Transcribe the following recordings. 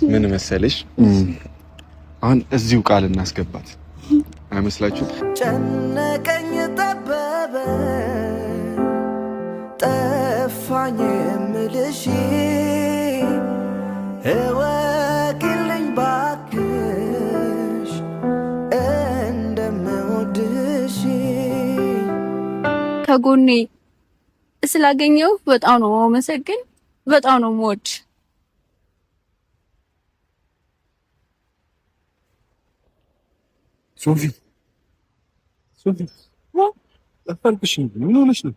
ምን መሰለሽ አሁን እዚሁ ቃል እናስገባት አይመስላችሁ? ጨነቀኝ ጠበበ ጠፋኝ የምልሽ እወቂልኝ ባክሽ እንደምወድሽ ከጎኔ ስላገኘው በጣም ነው የማመሰግን። በጣም ነው የምወድ። ሶፊ ምን ሆነሽ ነው?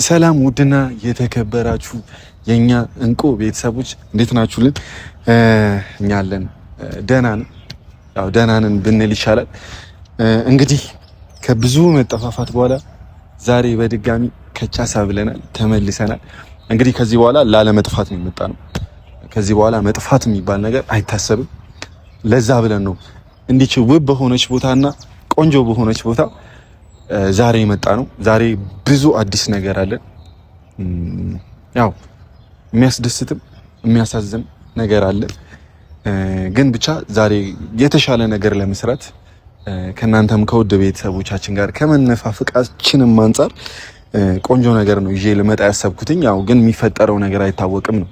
ሰላም ውድና የተከበራችሁ የኛ እንቁ ቤተሰቦች እንዴት ናችሁልን? እኛ አለን ደህና ነን። ያው ደህና ነን ብንል ይሻላል። እንግዲህ ከብዙ መጠፋፋት በኋላ ዛሬ በድጋሚ ከቻሳ ብለናል፣ ተመልሰናል። እንግዲህ ከዚህ በኋላ ላለመጥፋት ነው የመጣነው። ከዚህ በኋላ መጥፋት የሚባል ነገር አይታሰብም። ለዛ ብለን ነው እንዲች ውብ በሆነች ቦታና ቆንጆ በሆነች ቦታ ዛሬ የመጣ ነው። ዛሬ ብዙ አዲስ ነገር አለ። ያው የሚያስደስትም የሚያሳዝን ነገር አለ። ግን ብቻ ዛሬ የተሻለ ነገር ለመስራት ከናንተም ከውድ ቤተሰቦቻችን ጋር ከመነፋፍቃችንም አንፃር ቆንጆ ነገር ነው ይዤ ልመጣ ያሰብኩትኝ። ያው ግን የሚፈጠረው ነገር አይታወቅም ነው።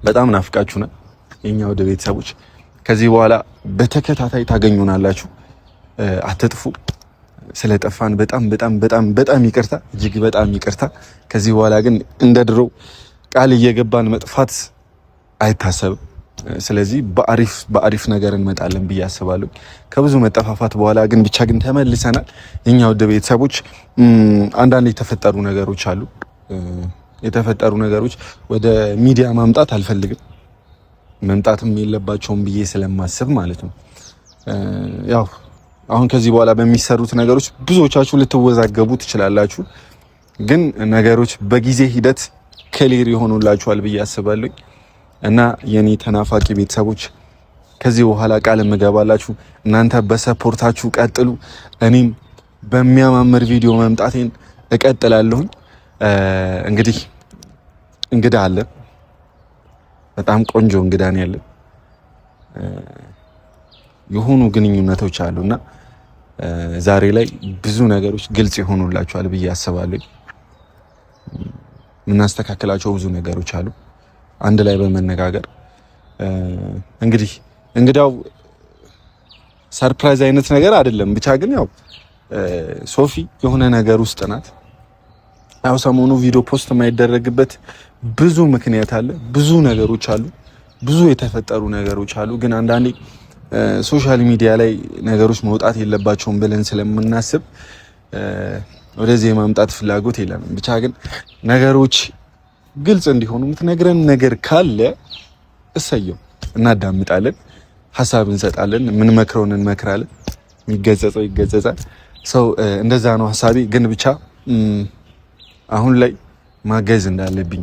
በጣም ናፍቃችሁና የኛ ውድ ቤተሰቦች ከዚህ በኋላ በተከታታይ ታገኙናላችሁ። አትጥፉ። ስለጠፋን በጣም ይቅርታ፣ እጅግ በጣም ይቅርታ። ከዚህ በኋላ ግን እንደ ድሮ ቃል እየገባን መጥፋት አይታሰብም። ስለዚህ በአሪፍ ነገር እንመጣለን ብዬ አስባለሁ። ከብዙ መጠፋፋት በኋላ ግን ብቻ ግን ተመልሰናል። እኛ ወደ ቤተሰቦች አንዳንድ የተፈጠሩ ነገሮች አሉ። የተፈጠሩ ነገሮች ወደ ሚዲያ ማምጣት አልፈልግም፣ መምጣትም የለባቸውም ብዬ ስለማስብ ማለት ነው። ያው አሁን ከዚህ በኋላ በሚሰሩት ነገሮች ብዙዎቻችሁ ልትወዛገቡ ትችላላችሁ፣ ግን ነገሮች በጊዜ ሂደት ክሊር ይሆኑላችኋል ብዬ አስባለሁ። እና የኔ ተናፋቂ ቤተሰቦች ከዚህ በኋላ ቃል የምገባላችሁ እናንተ በሰፖርታችሁ ቀጥሉ። እኔም በሚያማምር ቪዲዮ መምጣቴን እቀጥላለሁ። እንግዲህ እንግዳ አለ፣ በጣም ቆንጆ እንግዳ ነው ያለ። የሆኑ ግንኙነቶች አሉና ዛሬ ላይ ብዙ ነገሮች ግልጽ ይሆኑላችኋል ብዬ አስባለሁ። የምናስተካክላቸው ብዙ ነገሮች አሉ አንድ ላይ በመነጋገር እንግዲህ እንግዳው ሰርፕራይዝ አይነት ነገር አይደለም። ብቻ ግን ያው ሶፊ የሆነ ነገር ውስጥ ናት። ያው ሰሞኑ ቪዲዮ ፖስት የማይደረግበት ብዙ ምክንያት አለ፣ ብዙ ነገሮች አሉ፣ ብዙ የተፈጠሩ ነገሮች አሉ። ግን አንዳንዴ ሶሻል ሚዲያ ላይ ነገሮች መውጣት የለባቸውም ብለን ስለምናስብ ወደዚህ የማምጣት ፍላጎት የለንም። ብቻ ግን ነገሮች ግልጽ እንዲሆኑ የምትነግረን ነገር ካለ እሰየው፣ እናዳምጣለን፣ ሀሳብ እንሰጣለን፣ የምንመክረውን እንመክራለን፣ የሚገጸጸው ይገጸጻል። ሰው እንደዛ ነው ሀሳቤ። ግን ብቻ አሁን ላይ ማገዝ እንዳለብኝ፣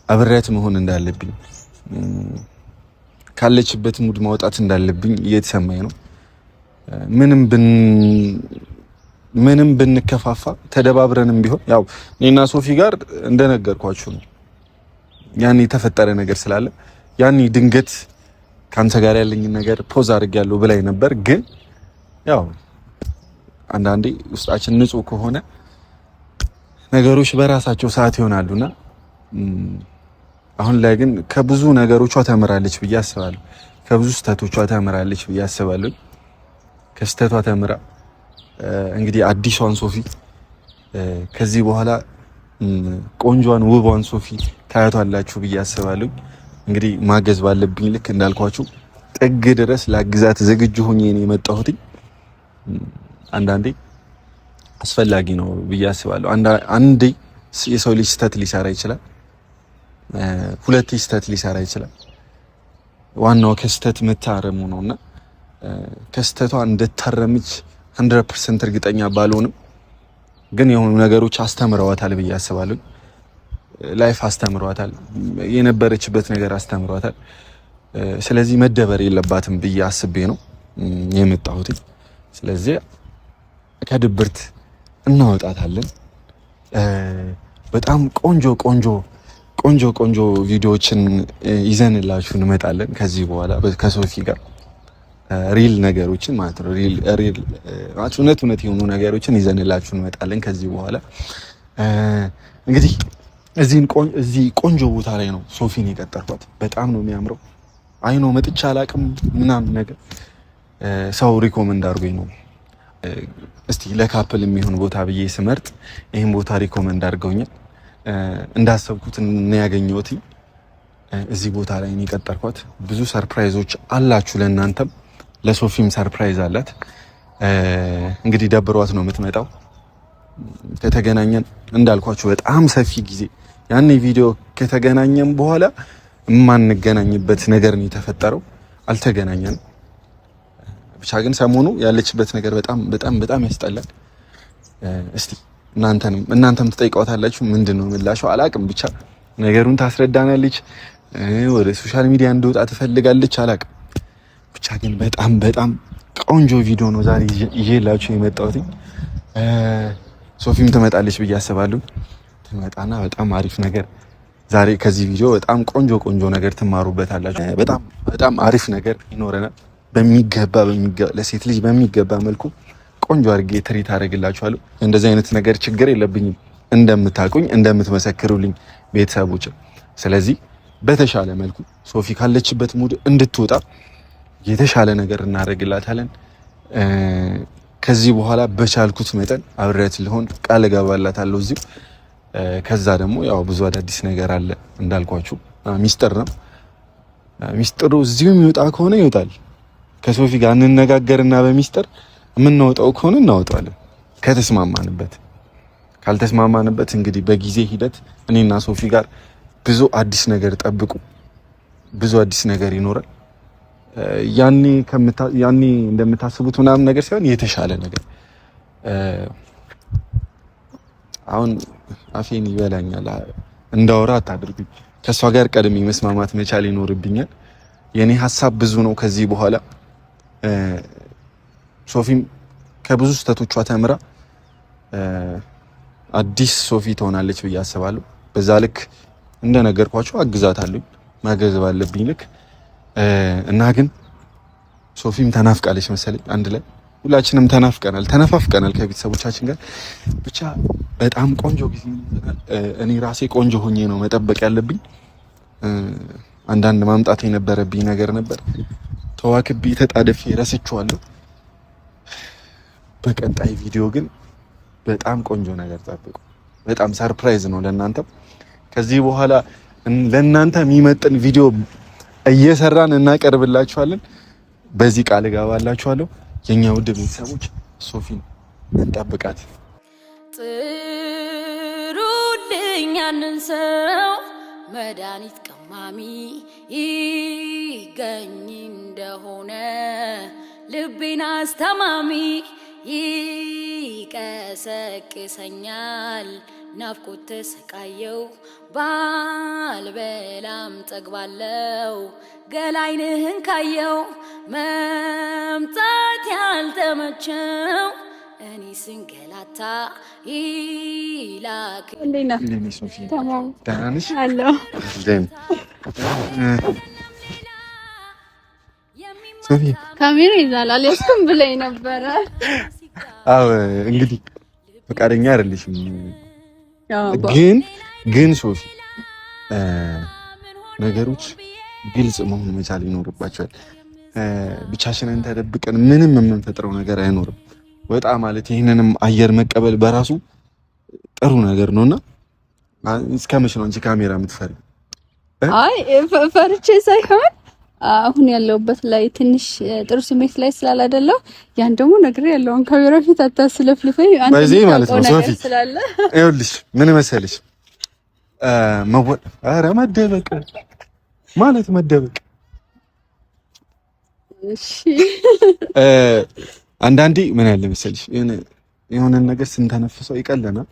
አብሬያት መሆን እንዳለብኝ፣ ካለችበት ሙድ ማውጣት እንዳለብኝ እየተሰማኝ ነው። ምንም ብንከፋፋ ተደባብረንም ቢሆን ያው እኔና ሶፊ ጋር እንደነገርኳችሁ ነው። ያኔ የተፈጠረ ነገር ስላለ ያኔ ድንገት ካንተ ጋር ያለኝ ነገር ፖዝ አድርጌያለሁ ብላኝ ነበር። ግን ያው አንዳንዴ ውስጣችን ንጹህ ከሆነ ነገሮች በራሳቸው ሰዓት ይሆናሉና አሁን ላይ ግን ከብዙ ነገሮቿ ተምራለች ብዬ አስባለሁ። ከብዙ ስህተቶቿ ተምራለች ብዬ አስባለሁ። ከስህተቷ ተምራ እንግዲህ አዲሷን ሶፊ ከዚህ በኋላ ቆንጆን ውቧን ሶፊ ታያቷላችሁ ብዬ አስባለሁ። እንግዲህ ማገዝ ባለብኝ ልክ እንዳልኳችሁ ጥግ ድረስ ላግዛት ዝግጁ ሆኜ ነው የመጣሁት። አንዳንዴ አስፈላጊ ነው ብዬ አስባለሁ። አንዴ የሰው ልጅ ስህተት ሊሰራ ይችላል፣ ሁለቴ ስህተት ሊሰራ ይችላል። ዋናው ከስህተት መታረሙ ነውና ከስህተቷ እንደታረመች 100% እርግጠኛ ባልሆንም ግን የሆኑ ነገሮች አስተምረዋታል ብዬ አስባለሁ። ላይፍ አስተምረዋታል፣ የነበረችበት ነገር አስተምረዋታል። ስለዚህ መደበር የለባትም ብዬ አስቤ ነው የመጣሁት። ስለዚህ ከድብርት እናወጣታለን። በጣም ቆንጆ ቆንጆ ቪዲዮዎችን ይዘንላችሁ እንመጣለን ከዚህ በኋላ ከሶፊ ጋር ሪል ነገሮችን ማለት ነው። ሪል እውነት የሆኑ ነገሮችን ይዘንላችሁ እንመጣለን ከዚህ በኋላ። እንግዲህ እዚህ ቆንጆ ቦታ ላይ ነው ሶፊን የቀጠርኳት። በጣም ነው የሚያምረው። አይኖ መጥቻ አላቅም ምናምን ነገር ሰው ሪኮመንድ አድርጎኝ ነው እስቲ ለካፕል የሚሆን ቦታ ብዬ ስመርጥ ይሄን ቦታ ሪኮመንድ አድርገውኛል። እንዳሰብኩት ነው ያገኘሁት። እዚህ ቦታ ላይ ነው የቀጠርኳት። ብዙ ሰርፕራይዞች አላችሁ ለእናንተም፣ ለሶፊም ሰርፕራይዝ አላት። እንግዲህ ደብሯት ነው የምትመጣው። ከተገናኘን እንዳልኳችሁ በጣም ሰፊ ጊዜ ያኔ ቪዲዮ ከተገናኘን በኋላ የማንገናኝበት ነገር ነው የተፈጠረው። አልተገናኘንም። ብቻ ግን ሰሞኑ ያለችበት ነገር በጣም ያስጠላል። እስቲ እናንተም ትጠይቋታላችሁ። ምንድነው ምላሿ አላቅም። ብቻ ነገሩን ታስረዳናለች። ወደ ሶሻል ሚዲያ እንድወጣ ትፈልጋለች አላቅም። ብቻ ግን በጣም ቆንጆ ቪዲዮ ነው ዛሬ ይዤላችሁ የመጣሁት። ሶፊም ትመጣለች ብዬ አስባለሁ። ትመጣና በጣም አሪፍ ነገር ዛሬ ከዚህ ቪዲዮ በጣም ቆንጆ ነገር ትማሩበታላችሁ። በጣም አሪፍ ነገር ይኖረናል። በሚገባ ለሴት ልጅ በሚገባ መልኩ ቆንጆ አድርጌ ትሪት አደርግላችኋለሁ። እንደዚህ አይነት ነገር ችግር የለብኝም፣ እንደምታውቁኝ እንደምትመሰክሩልኝ ቤተሰቦች። ስለዚህ በተሻለ መልኩ ሶፊ ካለችበት ሙድ እንድትወጣ የተሻለ ነገር እናደርግላታለን። ከዚህ በኋላ በቻልኩት መጠን አብሬያት ልሆን ቃል እገባላታለሁ እዚሁ። ከዛ ደግሞ ያው ብዙ አዳዲስ ነገር አለ እንዳልኳችሁ፣ ሚስጥር ነው። ሚስጥሩ እዚሁ የሚወጣ ከሆነ ይወጣል። ከሶፊ ጋር እንነጋገርና በሚስጥር የምናወጣው ከሆነ እናወጣለን፣ ከተስማማንበት። ካልተስማማንበት እንግዲህ በጊዜ ሂደት እኔና ሶፊ ጋር ብዙ አዲስ ነገር ጠብቁ። ብዙ አዲስ ነገር ይኖራል። ያኔ እንደምታስቡት ምናምን ነገር ሳይሆን የተሻለ ነገር። አሁን አፌን ይበላኛል፣ እንዳወራ አታድርጉኝ። ከእሷ ጋር ቀድሜ መስማማት መቻል ይኖርብኛል። የኔ ሀሳብ ብዙ ነው። ከዚህ በኋላ ሶፊም ከብዙ ስህተቶቿ ተምራ አዲስ ሶፊ ትሆናለች ብዬ አስባለሁ። በዛ ልክ እንደነገርኳችሁ አግዛታለሁ ማገዝ ባለብኝ ልክ። እና ግን ሶፊም ተናፍቃለች መሰለኝ። አንድ ላይ ሁላችንም ተነፋፍቀናል ከቤተሰቦቻችን ጋር። ብቻ በጣም ቆንጆ ጊዜ ይሆናል። እኔ ራሴ ቆንጆ ሆኜ ነው መጠበቅ ያለብኝ። አንዳንድ ማምጣት የነበረብኝ ነገር ነበር፣ ተዋክቤ ተጣደፌ ረስቼዋለሁ። በቀጣይ ቪዲዮ ግን በጣም ቆንጆ ነገር ጠብቁ። በጣም ሰርፕራይዝ ነው ለእናንተም። ከዚህ በኋላ ለእናንተ የሚመጥን ቪዲዮ እየሰራን እናቀርብላችኋለን። በዚህ ቃል እገባላችኋለሁ። የኛ ውድ ቤተሰቦች ሶፊን እንጠብቃት። ጥሩልኝ ያንን ሰው መድኃኒት ቀማሚ ይገኝ እንደሆነ ልቤን አስተማሚ ይቀሰቅሰኛል ናፍቆት ተሰቃየው ባልበላም ጠግባለው ገላይንህን ካየው መምጣት ያልተመቸው እኔ ስንገላታ ይላክ። እንዴና ሶፊ ተማም ዳንሽ አሎ ሶፊ ካሜራ ይዛላል ያስኩም ብለኝ ነበረ። አዎ እንግዲህ ፈቃደኛ አይደለሽም። ግን ሶፊ ነገሮች ግልጽ መሆን መቻል ይኖርባቸዋል። ብቻችንን ተደብቀን ምንም የምንፈጥረው ነገር አይኖርም። ወጣ ማለት ይህንንም አየር መቀበል በራሱ ጥሩ ነገር ነውና እስከ መቼ ነው አንቺ ካሜራ የምትፈሪ? አይ ፈርቼ ሳይሆን አሁን ያለውበት ላይ ትንሽ ጥሩ ስሜት ላይ ስላላደለው ያን ደግሞ ነገር ያለውን ካሜራ ፊት አታስለፍልፈኝ አንተ በዚህ ማለት ነው ሶፊ ስላለ ይኸውልሽ ምን መሰለሽ መደበቅ ማለት መደበቅ እሺ አንዳንዴ ምን ያለ መሰለሽ የሆነ ነገር ስንተነፍሰው ይቀለናል።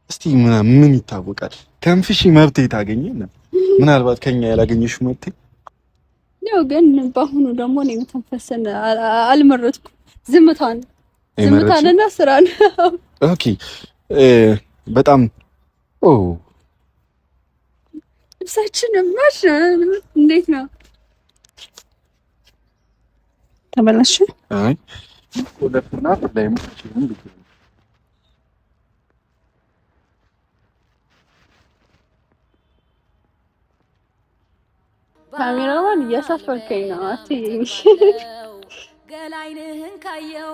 እስቲ ምን ይታወቃል ተንፍሺ መብቴ ታገኘና ምናልባት ከኛ ያላገኘሽው መብቴ ነው። ግን በአሁኑ ደግሞ እኔ መተንፈስን አልመረጥኩም። ዝምታንና ስራን ኦኬ በጣም ልብሳችንም ማሽ እንዴት ነው ተበላሽ? አይ ወደፍና ላይም ሲሆን ልጅ ካሜራማን እያሳፈርከኝ ነው። አትይሽ ገላይንህን ካየው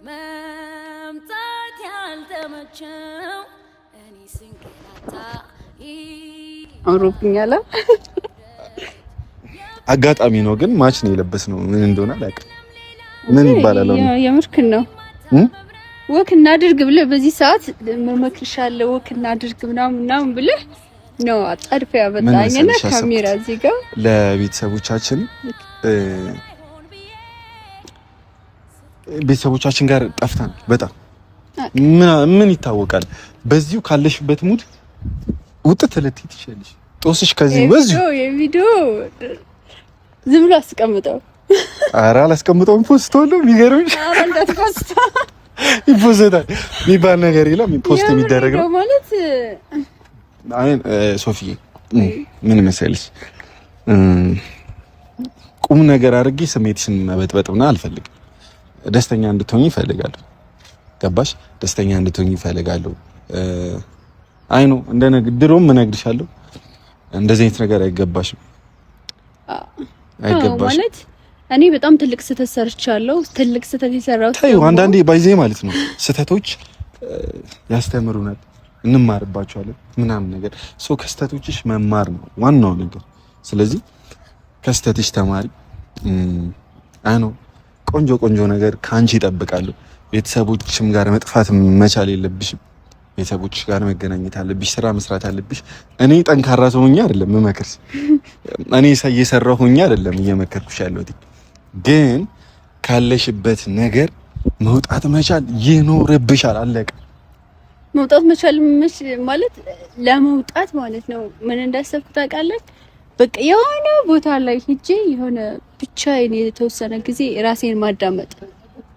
መምጣት ያልተመቸው እኔ ስንከላታ አምሮብኛል። አጋጣሚ ነው ግን ማች ነው የለበስነው። ምን እንደሆነ አላውቅም። ምን ይባላል? የምርክን ነው ወክ እናድርግ ብለህ በዚህ ሰዓት መመክርሻለሁ ወክ እናድርግ ምናምን ብለህ ነው አጣድፈ ያበጣኝና ካሜራ እዚህ ጋር ቤተሰቦቻችን ጋር ጠፍተን በጣም ምን ይታወቃል። በዚሁ ካለሽበት ሙድ ውጥት ልትይ ትችላለሽ። ጦስሽ ከዚህ በዚሁ የቪዲዮ ዝም ብሎ አስቀምጠው። ኧረ አላስቀምጠውም። ፖስት ሁሉ የሚገርምሽ አንዳት ፖስት ይፖስታል የሚባል ነገር የለም። ፖስት የሚደረግ ነው ማለት አይ ሶፊዬ ምን መሰለሽ ቁም ነገር አድርጌ ስሜትሽን መበጥበጥና አልፈልግም። ደስተኛ እንድትሆኚ እፈልጋለሁ። ገባሽ? ደስተኛ እንድትሆኚ እፈልጋለሁ። አይ ነው ድሮም እነግርሻለሁ እንደዚህ አይነት ነገር አይገባሽም። ማለት እኔ በጣም ትልቅ ስህተት ሰርቻለሁ። ትልቅ ስህተት የሰራሁት ታዩ አንዳንዴ ባይዜ ማለት ነው ስህተቶች ያስተምሩናል፣ እንማርባቸዋለን ምናምን ነገር ሶ ከስህተቶችሽ መማር ነው ዋናው ነገር። ስለዚህ ከስህተትሽ ተማሪ። አይ ነው ቆንጆ ነገር ካንቺ ይጠብቃሉ። ቤተሰቦችም ጋር መጥፋት መቻል የለብሽም። ቤተሰቦችሽ ጋር መገናኘት አለብሽ፣ ስራ መስራት አለብሽ። እኔ ጠንካራ ሰው ሆኜ አይደለም መመክርሽ፣ እኔ እየሰራሁ ሆኜ አይደለም እየመከርኩሽ ያለሁት። ግን ካለሽበት ነገር መውጣት መቻል ይኖርብሻል። አለቀ። መውጣት መቻል ማለት ለመውጣት ማለት ነው። ምን እንዳሰብኩ ታውቃለህ? በቃ የሆነ ቦታ ላይ ሄጄ የሆነ ብቻዬን የተወሰነ ጊዜ ራሴን ማዳመጥ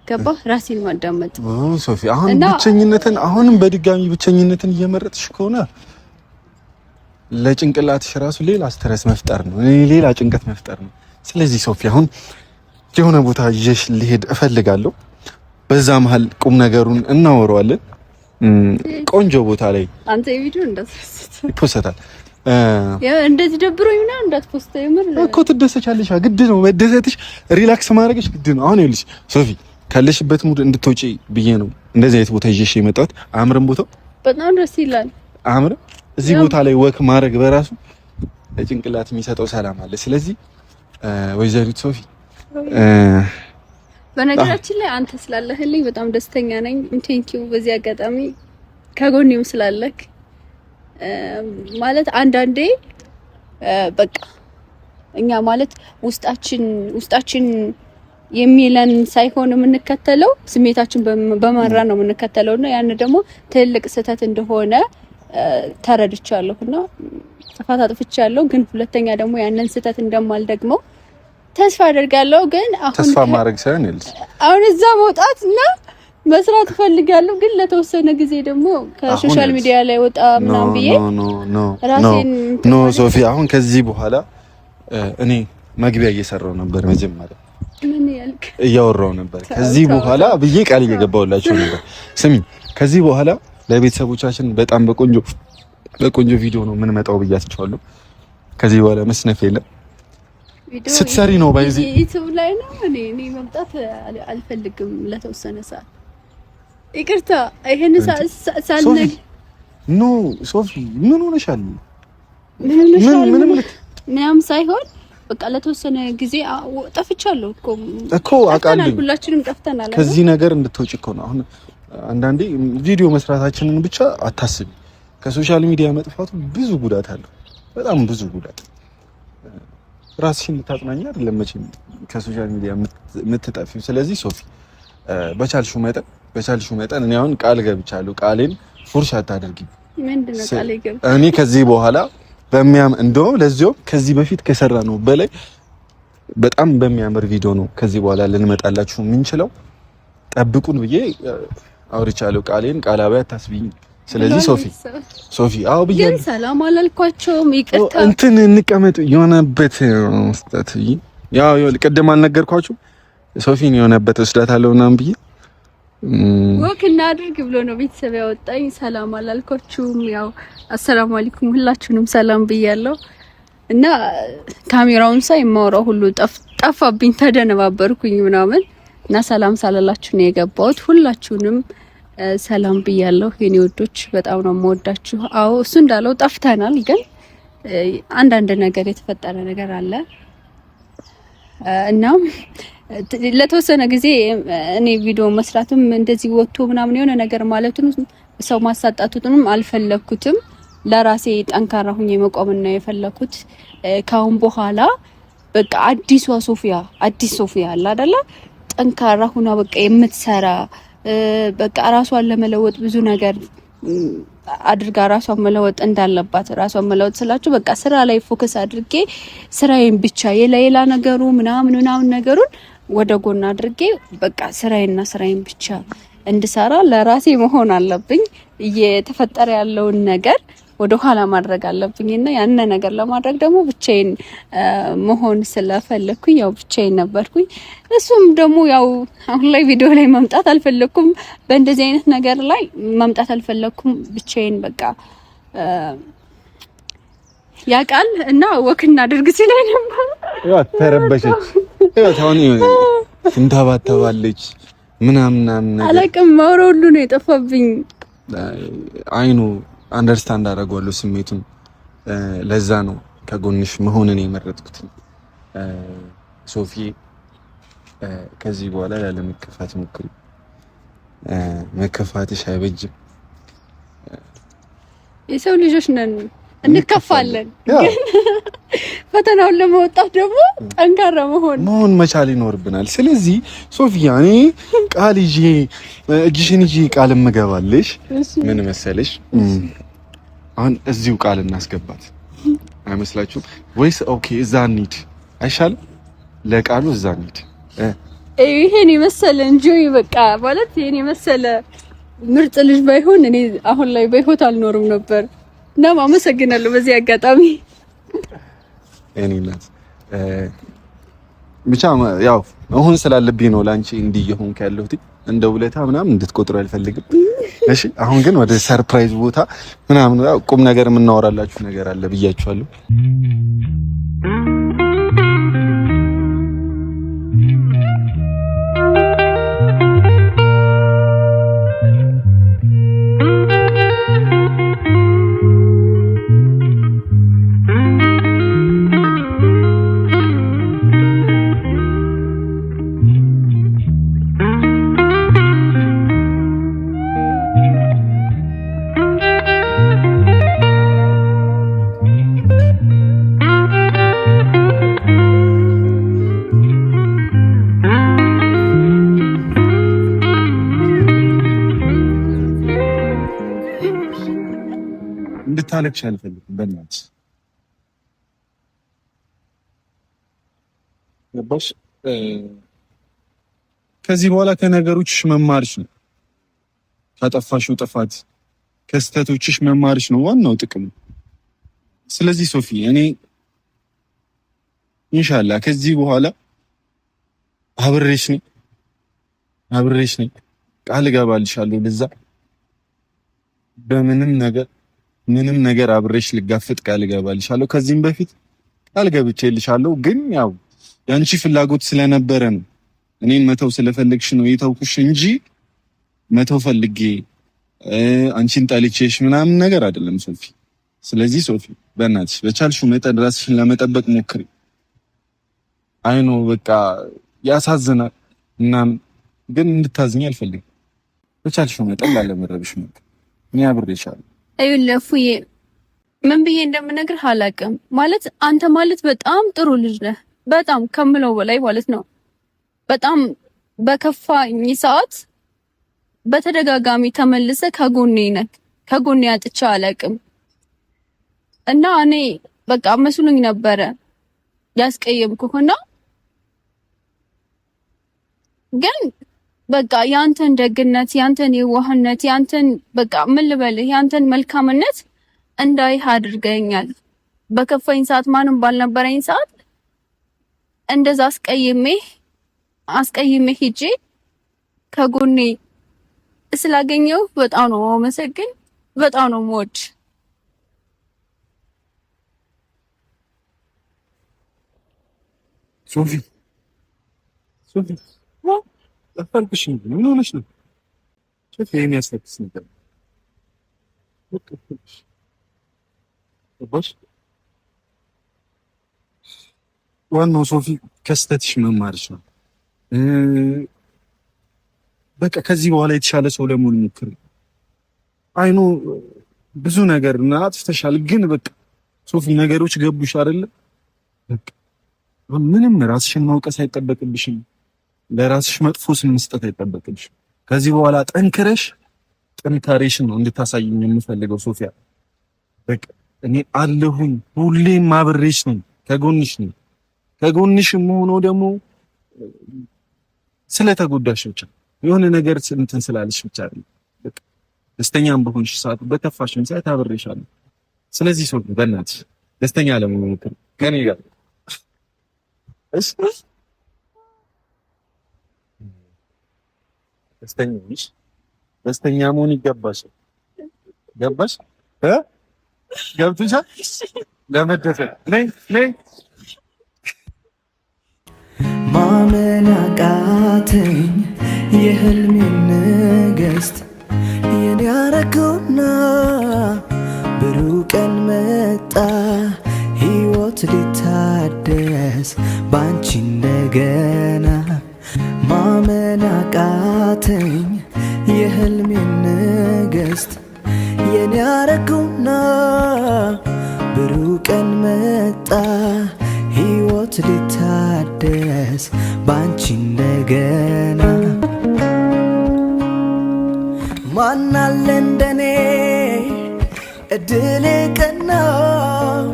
ገባህ? ራሴን ማዳመጥ። ሶፊ አሁን ብቸኝነትን አሁንም በድጋሚ ብቸኝነትን እየመረጥሽ ከሆነ ለጭንቅላትሽ ራሱ ሌላ ስትረስ መፍጠር ነው፣ ሌላ ጭንቀት መፍጠር ነው። ስለዚህ ሶፊ አሁን የሆነ ቦታ ይዤሽ ልሄድ እፈልጋለሁ። በዛ መሀል ቁም ነገሩን እናወራዋለን። ቆንጆ ቦታ ላይ አንተ የቪዲዮ እንዳትፖስት ይፖስታል። እንደዚህ ደብሮኝ ምናምን እንዳትፖስት። የምር እኮ ትደሰቻለሽ። ግድ ነው መደሰትሽ፣ ሪላክስ ማድረግሽ ግድ ነው። አሁን ይኸውልሽ ሶፊ ካለሽበት ሙድ እንድትወጪ ብዬ ነው እንደዚህ አይነት ቦታ ይዤሽ የመጣሁት። አምርም ቦታው በጣም ደስ ይላል። አምርም እዚህ ቦታ ላይ ወክ ማድረግ በራሱ ለጭንቅላት የሚሰጠው ሰላም አለ። ስለዚህ ወይዘሪት ሶፊ በነገራችን ላይ አንተ ስላለህልኝ በጣም ደስተኛ ነኝ። ቴንኪው በዚህ አጋጣሚ ከጎኔም ስላለክ ማለት አንዳንዴ በቃ እኛ ማለት ውስጣችን የሚለን ሳይሆን የምንከተለው ስሜታችን በመራ ነው የምንከተለውና ያን ደግሞ ትልቅ ስህተት እንደሆነ ተረድቻለሁና ጥፋት አጥፍቻለሁ። ግን ሁለተኛ ደግሞ ያንን ስህተት እንደማልደግመው ተስፋ አደርጋለሁ። ግን ተስፋ ማድረግ ሳይሆን ይልስ አሁን እዛ መውጣትና መስራት ፈልጋለሁ። ግን ለተወሰነ ጊዜ ደግሞ ከሶሻል ሚዲያ ላይ ወጣ ምናምን ብዬ ኖ ሶፊ አሁን ከዚህ በኋላ እኔ መግቢያ እየሰራው ነበር። መጀመሪያ ምን ያልክ እያወራው ነበር ከዚህ በኋላ ብዬ ቃል እየገባሁላችሁ ነበር። ስሚ ከዚህ በኋላ ለቤተሰቦቻችን በጣም በቆንጆ ቪዲዮ ነው ምን መጣው ብያችኋለሁ። ከዚህ በኋላ መስነፍ የለም። ስትሰሪ ነው ባይዚ ዩቲዩብ ላይ ነው። እኔ መምጣት አልፈልግም ለተወሰነ ሰዓት። ይቅርታ ይሄን ሳልነግ ኖ ሶፊ ምን ሆነሻል? ምንም ሳይሆን በቃ ለተወሰነ ጊዜ ጠፍቻለሁ እኮ አውቃለሁ። ሁላችንም ጠፍተናል። ከዚህ ነገር እንድትወጪ እኮ ነው። አሁን አንዳንዴ ቪዲዮ መስራታችንን ብቻ አታስቢ። ከሶሻል ሚዲያ መጥፋቱ ብዙ ጉዳት አለው፣ በጣም ብዙ ጉዳት። ራስሽን ልታጽናኛ አይደለም መቼም ከሶሻል ሚዲያ የምትጠፊው። ስለዚህ ሶፊ በቻልሽው መጠን እኔ አሁን ቃል ገብቻለሁ። ቃሌን ፉርሽ አታድርጊ። ምንድነው ቃል ገብ? እኔ ከዚህ በኋላ እንደውም ለዚያው ከዚህ በፊት ከሰራ ነው በላይ በጣም በሚያምር ቪዲዮ ነው ከዚህ በኋላ ልንመጣላችሁ የምንችለው። ጠብቁን ብዬ አውርቻለሁ። ቃሌን ቃላባይ አታስቢኝ። ስለዚህ ሶፊ አዎ ብዬሽ ግን ሰላም አላልኳቸውም። ይቅርታ እንትን እንቀመጥ የሆነበት መስጠት ያው ቅድም አልነገርኳችሁ ሶፊን የሆነበት ወስዳታለሁ ምናምን ብዬ ወክ እናድርግ ብሎ ነው ቤተሰብ ያወጣኝ። ሰላም አላልኳችሁም። ያው አሰላሙ አለይኩም ሁላችሁንም ሰላም ብያለሁ። እና ካሜራውን ሳይ የማወራው ሁሉ ጠፋብኝ፣ ተደነባበርኩኝ ምናምን እና ሰላም ሳላላችሁ ነው የገባሁት። ሁላችሁንም ሰላም ብያለሁ የኔ ወዶች፣ በጣም ነው የምወዳችሁ። አዎ እሱ እንዳለው ጠፍተናል፣ ግን አንዳንድ ነገር የተፈጠረ ነገር አለ እና ለተወሰነ ጊዜ እኔ ቪዲዮ መስራትም እንደዚህ ወጥቶ ምናምን የሆነ ነገር ማለቱን ሰው ማሳጣቱንም አልፈለኩትም። ለራሴ ጠንካራ ሁኜ መቆም ነው የፈለኩት። ካሁን በኋላ በቃ አዲስ ሶፊያ አለ አይደለ? ጠንካራ ሁና በቃ የምትሰራ በቃ ራሷን ለመለወጥ ብዙ ነገር አድርጋ ራሷን መለወጥ እንዳለባት ራሷን መለወጥ ስላችሁ በቃ ስራ ላይ ፎከስ አድርጌ ስራዬን ብቻ የሌላ ነገሩ ምናምን ነገሩን ወደ ጎን አድርጌ በቃ ስራዬን ብቻ እንድሰራ ለራሴ መሆን አለብኝ። እየተፈጠረ ያለውን ነገር ወደ ኋላ ማድረግ አለብኝና ያን ነገር ለማድረግ ደግሞ ብቻዬን መሆን ስለፈለኩኝ ያው ብቻዬን ነበርኩኝ። እሱም ደግሞ ያው አሁን ላይ ቪዲዮ ላይ መምጣት አልፈለኩም፣ በእንደዚህ አይነት ነገር ላይ መምጣት አልፈለኩም። ብቻዬን በቃ ያቃል እና ወክ እናድርግ ሲለኝ ነበር። ያው ተረበሸች። ያው ታውን እንታባታባለች ምናምን ነገር አላውቅም። ማውራው ሁሉ ነው የጠፋብኝ። አይኑ አንደርስታንድ አደርጋለሁ ስሜቱን። ለዛ ነው ከጎንሽ መሆንን የመረጥኩት። ሶፊ ከዚህ በኋላ ላለመከፋት ሞክሪ። መከፋትሽ አይበጅም። የሰው ልጆች ነን፣ እንከፋለን። ፈተናውን ለመውጣት ደግሞ ጠንካራ መሆን መቻል ይኖርብናል። ስለዚህ ሶፊያ እኔ ቃል ይዤ እጅሽን ይዤ ቃል እምገባልሽ ምን መሰለሽ፣ አሁን እዚሁ ቃል እናስገባት አይመስላችሁም ወይስ? ኦኬ እዛ እንሂድ አይሻልም? ለቃሉ እዛ እንሂድ። ይሄን የመሰለ እንጂ በቃ ማለት ይሄን የመሰለ ምርጥ ልጅ ባይሆን እኔ አሁን ላይ በህይወት አልኖርም ነበር። እና አመሰግናለሁ በዚህ አጋጣሚ። እኔ እናት ብቻ ያው አሁን ስላለብኝ ነው ላንቺ እንዲህ የሆንክ ያለሁት። እንደ ውለታ ምናምን እንድትቆጥሩ አልፈልግም። እሺ አሁን ግን ወደ ሰርፕራይዝ ቦታ ምናምን ቁም ነገር የምናወራላችሁ ነገር አለ ብያችኋለሁ። እንድታለቅሽ አልፈልግም። በእናትሽ ገባሽ? ከዚህ በኋላ ከነገሮችሽ መማርሽ ነው። ካጠፋሽው ጥፋት ከስተቶችሽ መማርሽ ነው ዋናው ጥቅም። ስለዚህ ሶፊ እኔ ኢንሻአላህ ከዚህ በኋላ አብሬሽ ነኝ። ቃል እገባልሻለሁ። ለዛ በምንም ነገር አብሬሽ ልጋፈጥ ቃል እገባልሻለሁ። ከዚህም በፊት ቃል ገብቼልሻለሁ። ግን ያው ያንቺ ፍላጎት ስለነበረ ነው፣ እኔን መተው ስለፈለግሽ ነው የተውኩሽ እንጂ መተው ፈልጌ አንቺን ጠልቼሽ ምናምን ነገር አይደለም ሶፊ። ስለዚህ ሶፊ በእናትሽ በቻልሽው መጠን ራስሽን ለመጠበቅ ሞክሪ። አይኖ በቃ ያሳዝናል እና ግን እንድታዝኝ አልፈልግም። በቻልሽው መጠን ላለመረብሽ ሞክሪ። እኔ አብሬሻለሁ። ለፉዬ ምን ብዬ እንደምነግርህ አላውቅም። ማለት አንተ ማለት በጣም ጥሩ ልጅ ነህ፣ በጣም ከምለው በላይ ማለት ነው። በጣም በከፋኝ ሰዓት በተደጋጋሚ ተመልሰ ከጎኔ ነህ። ከጎኔ አጥቼ አላውቅም እና እኔ በቃ መስሎኝ ነበረ ያስቀየምኩህና ግን በቃ ያንተን ደግነት፣ ያንተን የዋህነት፣ ያንተን በቃ ምን ልበልህ ያንተን መልካምነት እንዳይህ አድርገኛል። በከፋኝ ሰዓት ማንም ባልነበረኝ ሰዓት እንደዛ አስቀይሜ ሂጄ ከጎኔ ስላገኘው በጣም ነው የማመሰግን፣ በጣም ነው የምወድ። ሶፊ ጠፋልኩሽ። ምን ሆነሽ ነው? ሶፊ የሚያስለቅስ ነገር ዋናው ሶፊ ከስተትሽ መማርሽ ነው። በቃ ከዚህ በኋላ የተሻለ ሰው ለመሆን ሞክሪ። አይኑ ብዙ ነገር እና አጥፍተሻል፣ ግን በቃ ሶፊ ነገሮች ገቡሽ አይደለ? በቃ ምንም ራስሽን ማውቀስ አይጠበቅብሽም። ለራስሽ መጥፎ ስም መስጠት አይጠበቅብሽም። ከዚህ በኋላ ጠንክረሽ ጥንካሬሽን ነው እንድታሳይኝ የምፈልገው ሶፊያ። በቃ እኔ አለሁኝ፣ ሁሌም አብሬሽ ነኝ፣ ከጎንሽ ነኝ። ከጎንሽም ሆኖ ደግሞ ስለተጎዳሽ ብቻ የሆነ ነገር እንትን ስላለሽ ብቻ አይደለም። በቃ ደስተኛም በሆንሽ ሰዓት በከፋሽም ሰዓት አብሬሻለሁ። ስለዚህ ሶፊ በእናትሽ ደስተኛ ለመሆን ሞክሪ ከኔ ጋር እሺ? ደስተኛ መሆን ይገባሻል። ገባሽ? ገብቶሻል? ለመደሰት ነይ ማመን አቃተኝ የህልሜን ንግስት የኔ ያረገውና ብሩህ ቀን መጣ ሕይወት ሊታደስ ባንቺ እንደገና። ማመን አቃተኝ የህልሜን ንግስት የኔ ያረገውና ብሩህ ቀን መጣ ሕይወት ሊታደስ ባንቺ እንደገና። ማናለ እንደኔ እድሌ ቀናው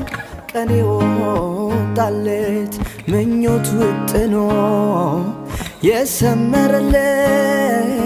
ቀኔ ወጣለት ምኞት ውጥኖ የሰመረለት